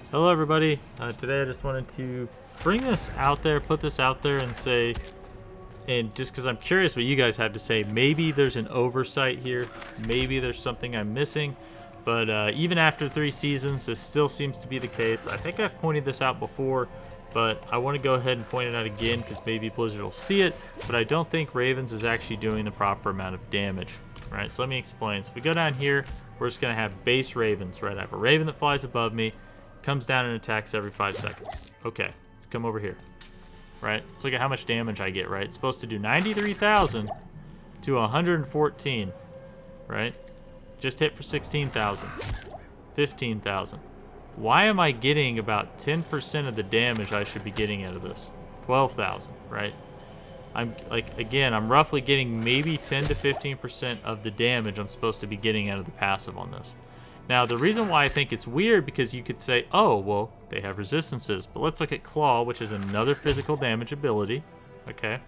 Hello everybody. Today I just wanted to bring this out there, put this out there and say, and just because I'm curious what you guys have to say, maybe there's an oversight here, maybe there's something I'm missing, but even after 3 seasons, this still seems to be the case. I think I've pointed this out before, but I want to go ahead and point it out again because maybe Blizzard will see it, but I don't think Ravens is actually doing the proper amount of damage. Right, so let me explain. So if we go down here, we're just going to have base Ravens, right? I have a Raven that flies above me, comes down and attacks every 5 seconds. Okay, let's come over here. Right, let's look at how much damage I get, right? It's supposed to do 93,000 to 114, right? Just hit for 16,000, 15,000. Why am I getting about 10% of the damage I should be getting out of this? 12,000, right? I'm roughly getting maybe 10 to 15% of the damage I'm supposed to be getting out of the passive on this. Now, the reason why I think it's weird, because you could say, oh, well, they have resistances. But let's look at Claw, which is another physical damage ability. Okay.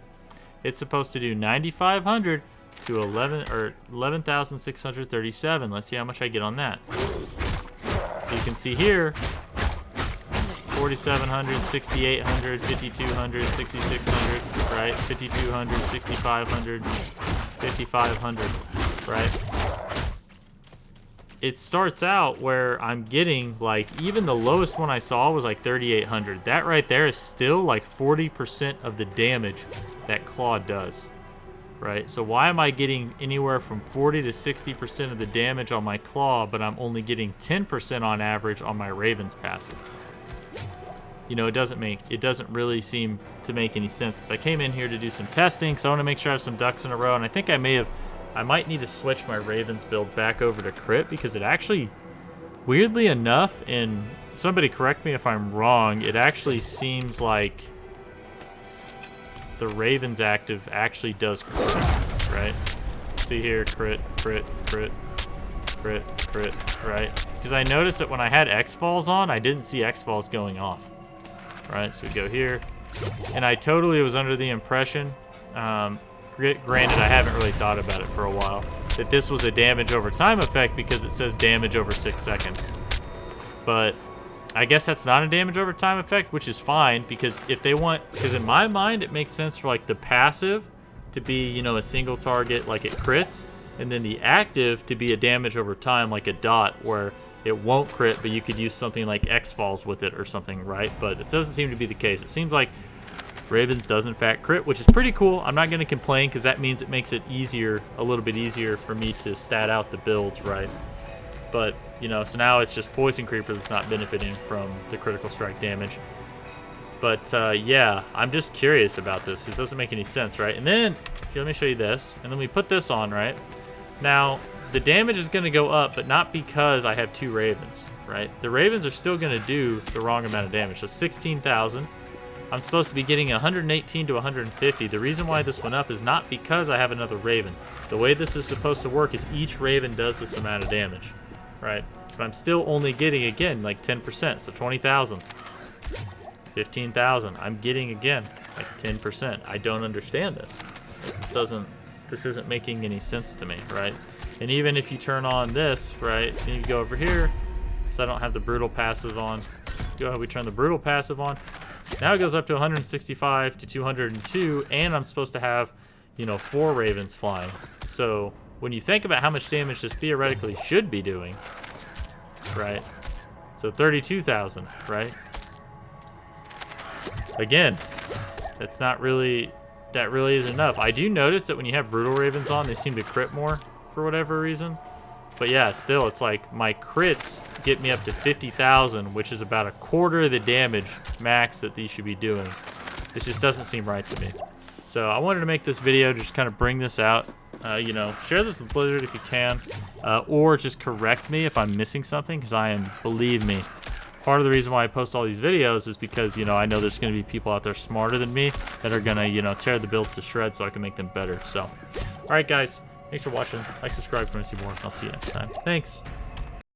It's supposed to do 9,500 to 11,637. Let's see how much I get on that. So you can see here, 4,700, 6,800, 5,200, 6,600, right? 5,200, 6,500, 5,500, right? It starts out where I'm getting, like, even the lowest one I saw was like 3,800. That right there is still like 40% of the damage that Claw does, right? So why am I getting anywhere from 40 to 60% of the damage on my Claw, but I'm only getting 10% on average on my Raven's passive? You know, it doesn't really seem to make any sense, because I came in here to do some testing, so I want to make sure I have some ducks in a row, and I think I might need to switch my Ravens build back over to crit, because it actually, weirdly enough, and somebody correct me if I'm wrong, it actually seems like the Ravens active actually does crit, right? See here, crit, crit, crit, crit, crit, right? Because I noticed that when I had X-Falls on, I didn't see X-Falls going off, right? So we go here, and I totally was under the impression, granted, I haven't really thought about it for a while, that this was a damage over time effect because it says damage over 6 seconds. But I guess that's not a damage over time effect, which is fine, because if they want, because in my mind it makes sense for like the passive to be, you know, a single target like it crits, and then the active to be a damage over time like a dot where it won't crit, but you could use something like X-Falls with it or something, right? But it doesn't seem to be the case. It seems like Ravens does in fact crit, which is pretty cool. I'm not going to complain, because that means it makes it easier, a little bit easier for me to stat out the builds, right? But, you know, so now it's just Poison Creeper that's not benefiting from the critical strike damage. But, yeah, I'm just curious about this. This doesn't make any sense, right? And then, let me show you this. And then we put this on, right? Now, the damage is going to go up, but not because I have 2 Ravens, right? The Ravens are still going to do the wrong amount of damage. So 16,000. I'm supposed to be getting 118 to 150. The reason why this went up is not because I have another Raven. The way this is supposed to work is each Raven does this amount of damage, right? But I'm still only getting, again, like 10%, so 20,000. 15,000. I'm getting, again, like 10%. I don't understand this. This isn't making any sense to me, right? And even if you turn on this, right, and you go over here, so I don't have the Brutal passive on. Go ahead, we turn the Brutal passive on. Now it goes up to 165 to 202, and I'm supposed to have, you know, 4 Ravens flying. So when you think about how much damage this theoretically should be doing, right? So 32,000, right? Again, that's not really, that really is enough. I do notice that when you have Brutal Ravens on, they seem to crit more for whatever reason. But yeah, still, it's like my crits get me up to 50,000, which is about a quarter of the damage max that these should be doing. This just doesn't seem right to me. So I wanted to make this video to just kind of bring this out. You know, share this with Blizzard if you can, or just correct me if I'm missing something, because I am, believe me, part of the reason why I post all these videos is because, you know, I know there's going to be people out there smarter than me that are going to, you know, tear the builds to shreds so I can make them better. So, all right, guys. Thanks for watching. Like, subscribe if you want to see more. I'll see you next time. Thanks.